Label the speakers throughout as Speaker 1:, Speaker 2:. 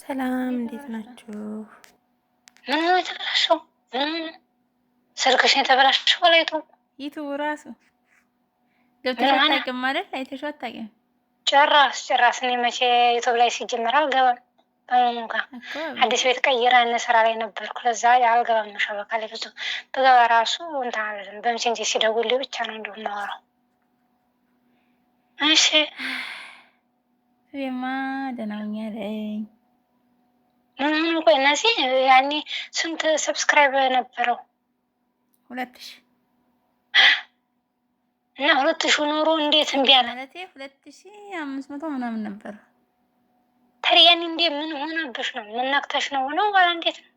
Speaker 1: ሰላም እንዴት ናችሁ?
Speaker 2: ምን ነው የተበላሸው? ስልክሽ የተበላሸው ወላይቱ
Speaker 1: ዩቲዩብ ራሱ ገብተሽ አታውቂም ማለት አይተሽው አታውቂም?
Speaker 2: ጭራስ እኔ መቼ ዩቲዩብ ላይ ሲጀመር አልገባም። በመሙካ አዲስ ቤት ቀይረን ስራ ላይ ነበርኩ። ለዛ አልገባም ነው ሸበካ ላይ ብዙ በገባ ራሱ እንትን አለለም። በምሴንጅ ሲደውልልኝ ብቻ ነው እንዲሁ የማወራው። እሺ
Speaker 1: እኔማ ደህና ነኝ።
Speaker 2: ቆይ እነዚህ ያኔ ስንት ሰብስክራይብ ነበረው?
Speaker 1: 2000
Speaker 2: እና 2000 ኑሮ እንዴት እምቢ አለ?
Speaker 1: ማለቴ 2500 ምናምን ነበር።
Speaker 2: ታዲያ ያኔ እንዴት ምን ሆነብሽ ነው? ምን ነክተሽ ነው ወላ እንዴት ነው?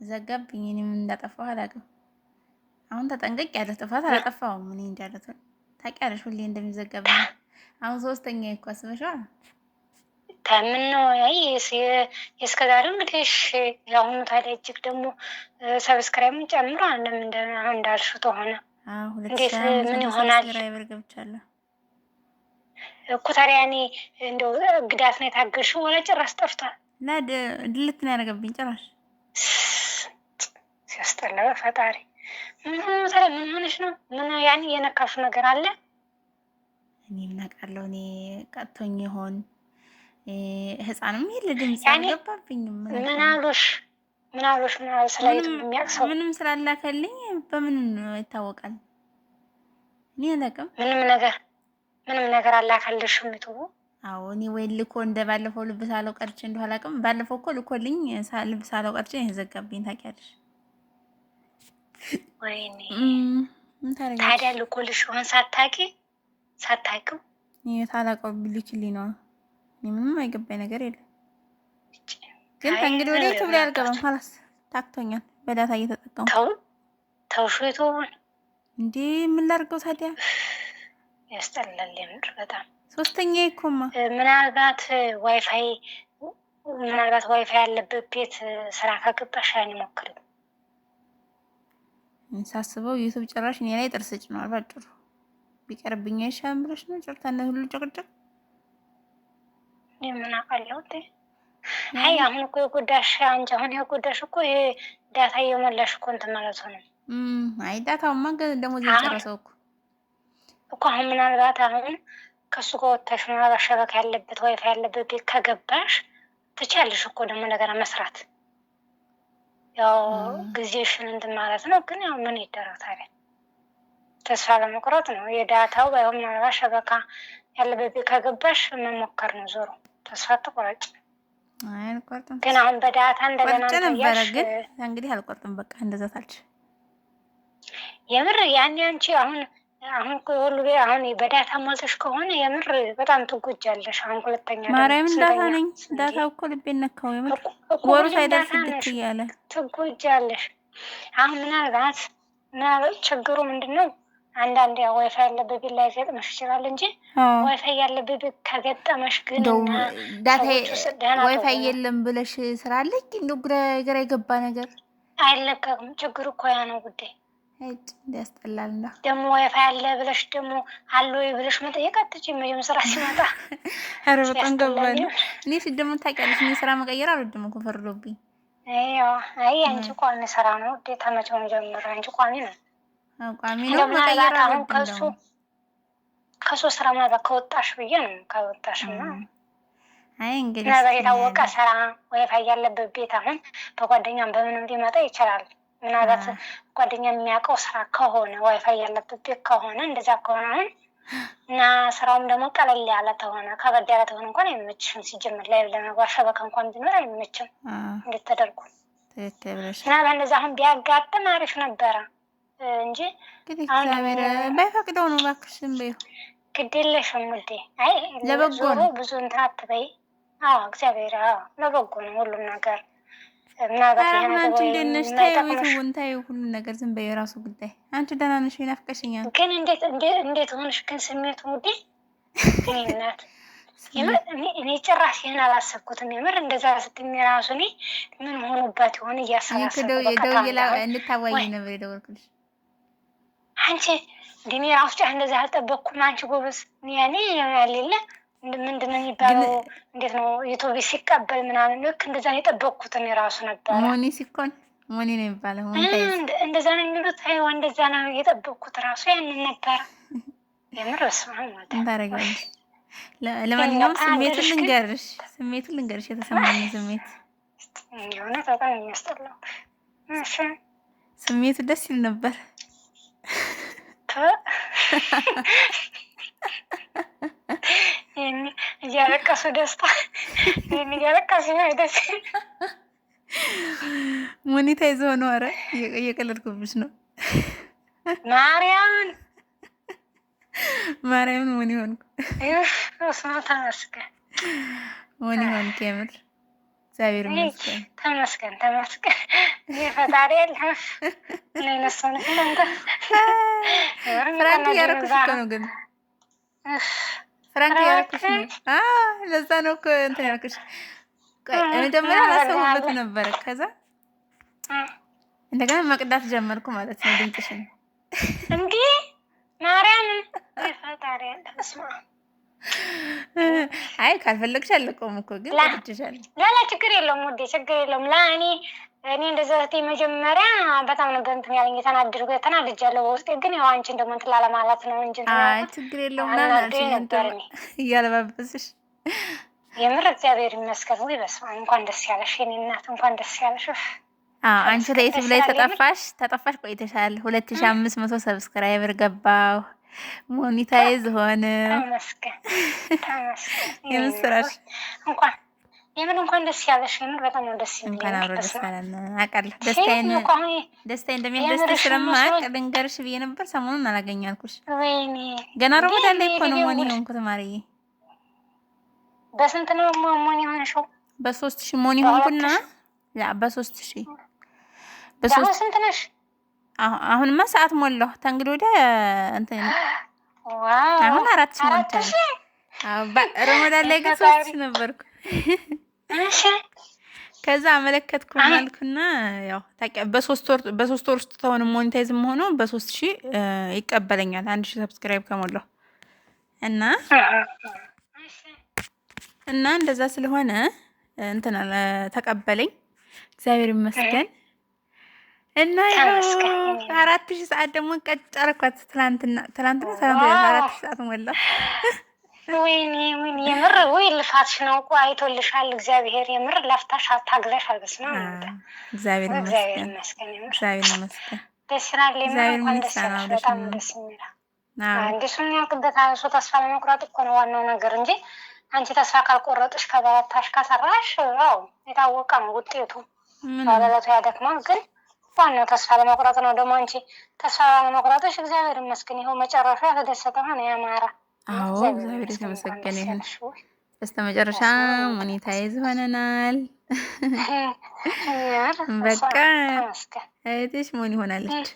Speaker 1: ዘጋብኝ። እኔ ምን እንዳጠፋሁ አላውቅም። አሁን ተጠንቀቅ ያለ ጥፋት አላጠፋሁም። ምን እንዳለት ታውቂያለሽ፣ ሁሌ እንደሚዘጋብኝ። አሁን ሶስተኛ እኮ አስበሽዋል።
Speaker 2: ከምን ነው የእስከዛሬው እንግዲህ የአሁኑ ታዲያ እጅግ ደግሞ ሰብስክራይብን ጨምሮ እንዳልሽው ተሆነ እንዴት ምን ይሆናል?
Speaker 1: ሰብስክራይበር ገብቻለሁ
Speaker 2: እኮ ታዲያ እኔ እንደው ግዳት ነው የታገሽው ወላ ጭራሽ ጠፍቷል?
Speaker 1: ድልት ነው ያደረገብኝ ጭራሽ።
Speaker 2: ሲያስጠላ ፈጣሪ። ታዲያ ምን ሆነሽ ነው? ምን ያኔ የነካሹ ነገር አለ?
Speaker 1: እኔ ምን አውቃለሁ። እኔ ቀጥቶኝ ይሆን ህፃንም የለ ድምጽ አልገባብኝም።
Speaker 2: ምን አሉሽ? ስለይቱ የሚያቅሰው
Speaker 1: ምንም ስላላከልኝ በምን ይታወቃል? እኔ አላውቅም።
Speaker 2: ምንም ነገር አላከልሽም ይተው።
Speaker 1: አዎ እኔ ወይ ልኮ እንደባለፈው ልብስ አለው ቀርቼ እንደው አላውቅም። ባለፈው እኮ ልኮልኝ ልብስ አለው ቀርቼ የዘጋብኝ ታውቂያለሽ።
Speaker 2: ወይኔ ታዲያ ልኮልሽ ሆን ሳታውቂው
Speaker 1: ታላቀው ቢልክልኝ ነው። ምንም አይገባኝ ነገር የለም። ግን ከእንግዲህ ወዲህ ዩቲዩብ ላይ አልገባም። ሀላስ ታክቶኛል። በዳታ እየተጠቀሙ
Speaker 2: ተውሽቶ
Speaker 1: እንዴ ምን ላድርገው ታዲያ?
Speaker 2: ያስጠላል የምር በጣም።
Speaker 1: ሶስተኛ ይኮማ
Speaker 2: ምናልባት ዋይፋይ ያለበት ቤት ስራ ከገባሽ ያን ሞክሪ።
Speaker 1: ሳስበው ዩቲዩብ ጭራሽ እኔ ላይ ጥርስ ጭኗል። ባጭሩ ቢቀርብኝ አይሻልም ብለሽ ነው ጭርታነ ሁሉ ጭቅጭቅ
Speaker 2: ምን አውቃለሁ። አይ አሁን እኮ የጎዳሽ አንቺ አሁን የጎዳሽ እኮ ይሄ ዳታ እየሞላሽ እኮ እንትን ማለት ነው።
Speaker 1: አይ ዳታውማ ደሞዝ የጨረሰው
Speaker 2: እኮ አሁን ምናልባት አሁን ከሱ ጋር ወጥተሽ ምናልባት ሸበካ ያለበት ዋይፋይ ያለበት ቤት ከገባሽ ትችያለሽ እኮ ደግሞ ነገር መስራት። ያው ጊዜሽን እንትን ማለት ነው። ግን ያው ምን ይደረግ ታዲያ ተስፋ ለመቁረጥ ነው። የዳታው ባይሆን ምናልባት ሸበካ ያለበት ቤት ከገባሽ መሞከር ነው። ዞሮ ተስፋ ተቆራጭ።
Speaker 1: አይ አልቆርጥም።
Speaker 2: ግን አሁን በዳታ እንደገና
Speaker 1: ነበረ ግን እንግዲህ አልቆርጥም። በቃ እንደዛ ታልሽ
Speaker 2: የምር ያኔ አንቺ አሁን ሁሉ አሁን በዳታ ሞልተሽ ከሆነ የምር በጣም ትጎጃለሽ። አሁን ሁለተኛ
Speaker 1: ማርያምን ዳታ ነኝ። ዳታው እኮ ልቤን ነካው። የምር ወሩ ሳይደርስ ግት እያለ
Speaker 2: ትጎጃለሽ። አሁን ምናልባት ችግሩ ምንድነው? አንዳንድ ዋይፋይ ያለበት ቤት ላይ ገጥመሽ ይችላል እንጂ ዋይፋይ ያለበት ቤት ከገጠመሽ ግን
Speaker 1: ዳታ ዋይፋይ የለም ብለሽ ስራለኝ እንደው ግራ የገባ ነገር
Speaker 2: አይለቀቅም። ችግሩ እኮ ያ ነው ጉዳይ።
Speaker 1: ያስጠላል። እና
Speaker 2: ደግሞ ዋይፋይ አለ ብለሽ ደግሞ አለ ወይ ብለሽ መጠየቅ አትችይም። መጀመሪያ ስራ ሲመጣ
Speaker 1: ኧረ በጣም ገባኝ። እኔ ደግሞ ታውቂያለሽ እኔ ስራ መቀየር አልወድም እኮ ፈርዶብኝ።
Speaker 2: አይ አንቺ ቋሚ ስራ ነው ውዴታ። መቼውን ጀምሮ አንቺ ቋሚ ነው
Speaker 1: ቋሚ ነው መቀየር አልወድም።
Speaker 2: ከሱ ስራ ማለት ከወጣሽ ብዬ ነው። ከወጣሽማ
Speaker 1: አይ እንግዲህ
Speaker 2: ነገር የታወቀ ስራ ዋይፋይ ያለበት ቤት አሁን በጓደኛም በምንም ሊመጣ ይችላል። ምናልባት ጓደኛ የሚያውቀው ስራ ከሆነ ዋይፋይ ያለበት ቤት ከሆነ እንደዛ ከሆነ አሁን እና ስራውም ደግሞ ቀለል ያለ ተሆነ ከበድ ያለ ተሆነ እንኳን አይመችም። ሲጀምር ላይ ለመግባት ሸበካ እንኳን ቢኖር አይመችም። እንዴት ተደርጎ እና በእንደዛ አሁን ቢያጋጥም አሪፍ ነበረ እንጂ
Speaker 1: እግዚአብሔር ባይፈቅደው ነው። እባክሽ ዝም በይው፣
Speaker 2: ግድ የለሽም ውዴ። አይ
Speaker 1: ለበጎ ነው ብዙ
Speaker 2: እንትን አትበይ። አዎ እግዚአብሔር ለበጎ ነው ሁሉም ነገር። ምናልባት ይሄ ነገር
Speaker 1: አንቺ እንደነሽ ታዩ ሁሉ ነገር ዝም በይው፣ የራሱ ጉዳይ። አንቺ ደህና ነሽ? ይናፍቀሽኛል።
Speaker 2: ግን እንዴት ሆነሽ ግን ስሜቱ ውዴ? እናት እኔ ጭራሽ ይሄን አላሰብኩትም። የምር እንደዛ ስትኝ ራሱ እኔ ምን ሆኖባት ይሆን እያሰላሰብኩ
Speaker 1: ደውዬ እንድታዋይኝ ነበር የደወልኩልሽ።
Speaker 2: አንቺ እንደኔ ራሱ ጫህ እንደዛ አልጠበቅኩም። አንቺ ጎበዝ ያኔ ያሌለ ምንድን ነው የሚባለው? እንዴት ነው ዩቱብ ሲቀበል ምናምን ልክ እንደዛ ነው የጠበቅኩት እኔ ራሱ ነበረ።
Speaker 1: ሞኒ ሲኮን ሞኒ ነው የሚባለው።
Speaker 2: እንደዛ ነው የሚሉት። አይዋ እንደዛ ነው የጠበቅኩት ራሱ ያንን ነበረ። የምር በስመ አብ ማለት
Speaker 1: ታደርጋለች። ለማንኛውም ስሜቱን ልንገርሽ የተሰማኝ ስሜት
Speaker 2: የእውነት በጣም የሚያስጠላው
Speaker 1: ስሜቱ ደስ ይል ነበር።
Speaker 2: እያለቀሱ ደስታ እያለቀሱ ደስ
Speaker 1: ሞኔታይዝ ሆኖ ኧረ እየቀለድኩብሽ ነው። ማርያምን ሞኒ ሆንኩ።
Speaker 2: ተመስገን
Speaker 1: ሞኒ ሆንኩ። የምር እግዚአብሔር ይመስገን።
Speaker 2: ተመስገን ፈጣሪ ያለ
Speaker 1: ፍራንክ እያደረኩሽ እኮ ነው ግን ፍራንክ እያደረኩሽ ነው። ለዛ ነው እኮ እንትን ያልኩሽ። መጀመሪያ አላሰቡበት ነበረ። ከዛ እንደገና መቅዳት ጀመርኩ ማለት ነው ድምፅሽን።
Speaker 2: እንዴ ማርያምን ፈጣሪ ያለ ስማ።
Speaker 1: አይ ካልፈለግሽ አለቀውም እኮ ግን ቀድቼሻለሁ።
Speaker 2: ላላ ችግር የለውም ውዴ፣ ችግር የለውም። እኔ እንደዛ መጀመሪያ በጣም ነበር እንትን ያለኝ ተናድጃለሁ በውስጤ። ግን ያው አንቺን ደግሞ እንትን ላለማለት ነው እንጂ
Speaker 1: አይ ችግር የለውም ነበር እያለባበስሽ።
Speaker 2: የምር እግዚአብሔር ይመስገን። ወይ በስመ አብ እንኳን ደስ ያለሽ የኔ እናት፣ እንኳን ደስ ያለሽ።
Speaker 1: አንቺ ለዩቲዩብ ላይ ተጠፋሽ ቆይተሻል። 2500 ሰብስክራይበር ገባው፣ ሞኔታይዝ ሆነ።
Speaker 2: ተመስገን
Speaker 1: የምስራች
Speaker 2: እንኳን ደስ ያለሽ። የምር በጣም ነው ደስ የሚለኝ።
Speaker 1: እንኳን አብሮ ደስ ያለን። አውቃለሁ ደስታዬን እንደሚያስደስት ስለማውቅ ልንገርሽ ብዬ ነበር። ሰሞኑን አላገኛልኩሽ።
Speaker 2: ወይኔ
Speaker 1: ገና ረመዳን ላይ እኮ ነው ሞኒ ሆንኩት ማርዬ።
Speaker 2: በስንት ነው ሞኒ ሆንሽው?
Speaker 1: በ3000 ሞኒ ሆንኩና በ3000
Speaker 2: ስንት ነሽ?
Speaker 1: አሁንማ ሰዓት ሞላሁ። ተንግዶ ወደ እንትን አሁን 4000 ሞልቻለሁ። ረመዳን ላይ ግን 3000 ነበርኩ። ከዛ አመለከትኩ ማልኩና ያው በሶስት ወር ውስጥ ተሆነ ሞኔታይዝም ሆኖ በ3000 ይቀበለኛል 1000 ሰብስክራይብ ከሞላሁ እና እንደዛ ስለሆነ እንትን ተቀበለኝ። እግዚአብሔር ይመስገን። እና 4000 ሰዓት ደግሞ ቀጭ አደረኳት። ትላንትና 4000 ሰዓት ሞላ።
Speaker 2: ወይኔ የምር ወይ ልፋትሽ ነው እኮ አይቶልሻል እግዚአብሔር። የምር ለፍታሽ ታግለሻል። በስመ አብ
Speaker 1: እግዚአብሔር ይመስገን።
Speaker 2: ደስ ይላል። እንኳን ደስ ያለሽ። በጣም ደስ የሚለው እንደሱም ያልክበት እሱ ተስፋ ለመቁረጥ እኮ ነው ዋናው ነገር እንጂ አንቺ ተስፋ ካልቆረጥሽ ከበረታሽ ከሰራሽ ያው የታወቀ ነው ውጤቱ። ባለለቱ ያደክማል ግን ዋናው ተስፋ ለመቁረጥ ነው። ደግሞ አንቺ ተስፋ ለመቁረጥሽ እግዚአብሔር ይመስገን ይኸው መጨረሻ ተደሰተ ሆነ ያማረ።
Speaker 1: አዎ እግዚአብሔር የተመሰገነ ይሁን። በስተመጨረሻ ሞኔታይዝ ሆነናል። በቃ እህትሽ ሞኒ ሆናለች።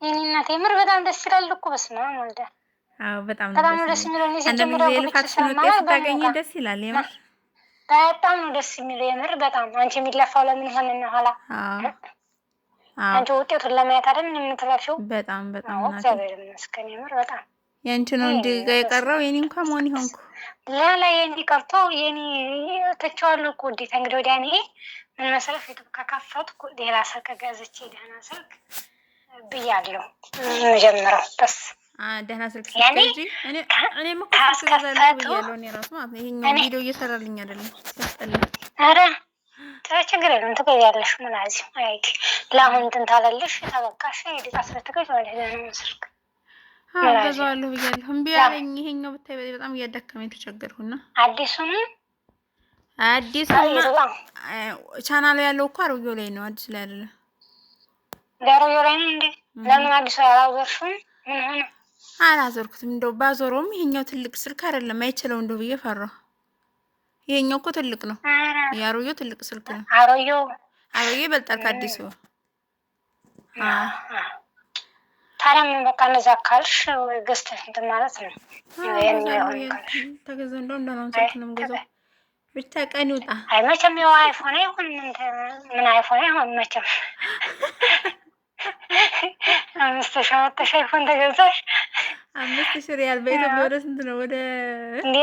Speaker 2: የኔ እናት የምር በጣም ደስ ይላል እኮ በስመ አብ ወልደ።
Speaker 1: አዎ በጣም
Speaker 2: ደስ የሚለው
Speaker 1: አንዳንድ ጊዜ ልፋትሽን ውጤት ስታገኝ ደስ ይላል። የምር
Speaker 2: በጣም ነው ደስ የሚለው የምር በጣም። አንቺ የሚለፋው ለምን ሆነና ኋላ አንቺ ውጤቱን ለማየት አይደል የምትለፊው?
Speaker 1: በጣም
Speaker 2: እግዚአብሔር ይመስገን የምር በጣም።
Speaker 1: ያንቺ ነው እንጂ የቀረው የኔ እንኳን ሞኒ ሆንኩ።
Speaker 2: ላላ የኔ ቀርቶ የኔ ተቻዋለሁ እኮ እንዴት እንግዲህ ወዲያ እኔ ምን መሰለሽ ዩቱብ ከከፈትኩ ሌላ ስልክ ገዝቼ ደህና ስልክ ብያለሁ መጀመሪያው በስ
Speaker 1: ደህና ስልክ ስለዚህ እኔ መከፈት ገዛለሁ ብያለሁ። እኔ ራሱ ማለት ነው ይሄኛው ቪዲዮ እየሰራልኝ አይደለም ሲያስጠላ። ኧረ
Speaker 2: ችግር የለም ትገዛለሽ። ምን አዚህ አይቲ ለአሁን እንትን ታላለሽ ተበቃሽ ሄድ አስረትከሽ ወደ ደህና ስልክ
Speaker 1: ገዛዋለሁ ብያለሁ። እምቢ አለኝ። ይሄኛው ብታይ በጣም እያዳከመኝ ተቸገርኩና አዲሱና ቻናሉ ያለው እኮ አሮጌው ላይ ነው፣ አዲስ ላይ አይደለም።
Speaker 2: አሮጌው ላይ ነው እንዴ? ለምን አዲሱ አላዞርሽም? ምን ሆነ?
Speaker 1: አላዞርኩትም። እንደው ባዞረውም ይሄኛው ትልቅ ስልክ አይደለም አይችለው እንደው ብዬ ፈራሁ። ይሄኛው እኮ ትልቅ ነው። የአሮጌው ትልቅ ስልክ ነው። አሮጌው ይበልጣል ከአዲሱ።
Speaker 2: ታዲያ ምን በቃ እንደዛ ካልሽ ገዝተሽ እንትን ማለት ነው።
Speaker 1: ተገዛ እንደው እንደናው ስልክ ነው የምገዛው። ብቻ ቀን ይውጣ።
Speaker 2: አይ መቼም ያው አይፎን አይሆን ምን አይፎን አይሆን መቼም 5000 አይፎን ተገዛሽ
Speaker 1: 5,000 ሪያል በኢትዮጵያ ወደ ስንት ነው? ወደ
Speaker 2: እንዴ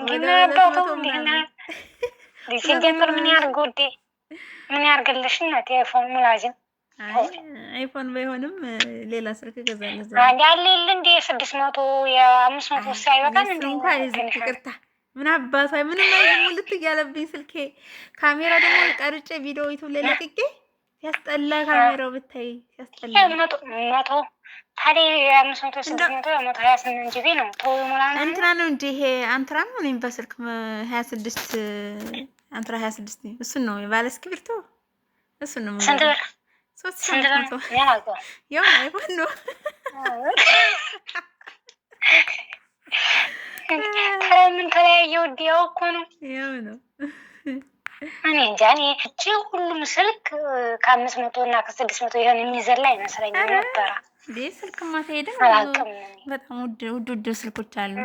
Speaker 1: ወደ
Speaker 2: ነበር
Speaker 1: 200 ምናምን
Speaker 2: ሲጀምር ምን ያርግ ውዴ? ምን ያርግልሽ እናቴ? አይፎን ሙላጅም
Speaker 1: አይፎን ባይሆንም ሌላ ስልክ እገዛለሁ።
Speaker 2: አንድ ያለ እንዴ 600 የ500 ሳይበቃም እንዴ
Speaker 1: እንኳን ይቅርታ ምን አባቷ ምንም አይዝም ሙልት እያለብኝ ስልኬ። ካሜራ ደግሞ ቀርጬ ቪዲዮ ዩቲዩብ ላይ ለቅቄ ሲያስጠላ ካሜራው ብታይ ሲያስጠላ።
Speaker 2: መቶ ታዲያ የ500 600 128 ጂቢ ነው። ተው ሙላና
Speaker 1: እንትና ነው እንጂ ይሄ አንትራ ነው። እኔም በስልክ 26 አንትራ 26 እሱን ነው ባለ እስክሪብቶ እሱን ነው።
Speaker 2: ስንት ብር?
Speaker 1: 300 ያው አይፎን ነው።
Speaker 2: ምን ተለያየው? ዲያው እኮ ነው
Speaker 1: ያው ነው።
Speaker 2: እኔ እንጃ እቺ ሁሉም ስልክ ከ500 እና ከ600 ይሆን የሚዘላ አይመስለኝም ነበረ።
Speaker 1: ስልክማ ተሄደ በጣም ውድ ስልኮች አሉ።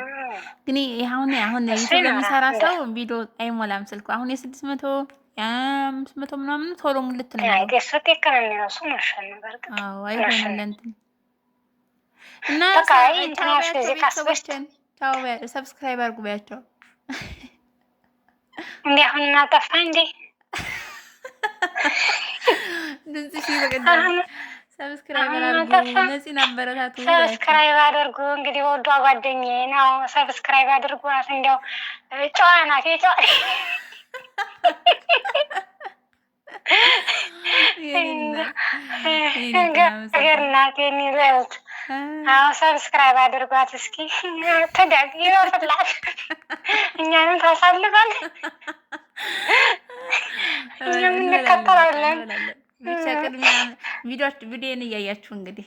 Speaker 1: ግን አሁን ዩቲዩብ ለሚሰራ ሰው ቪዲዮ አይሞላም ስልኩ። አሁን የ600 የ500 ምናምን ቶሎ ሙልት ነው።
Speaker 2: አይደሰት የከረነ ነው እሱ ማሻል ነው በርግጥ።
Speaker 1: አዎ አይሆንም ለእንትን እና
Speaker 2: በቃይ እንትናሽ እዚህ ካስበሽተን
Speaker 1: ታው ሰብስክራይብ አድርጉ ባያቸው።
Speaker 2: እንዴ አሁን እናጠፋ እንዴ
Speaker 1: ድምጽሽ ይበቀዳል። ሰብስክራይብ አድርጉ፣ ነፂን አበረታቱ።
Speaker 2: ሰብስክራይብ አድርጉ። እንግዲህ ወዷ ጓደኛዬ ነው። ሰብስክራይብ አድርጉ። እንደው ጨዋ ናት የጨዋ ገርናት የሚለት አዎ ሰብስክራይብ አድርጓት እስኪ ተዳግ ይወርላት እኛንም ታሳልፋል። እኛም እንከተላለን።
Speaker 1: ብቻ ቅድሚያ ቪዲዮን እያያችሁ እንግዲህ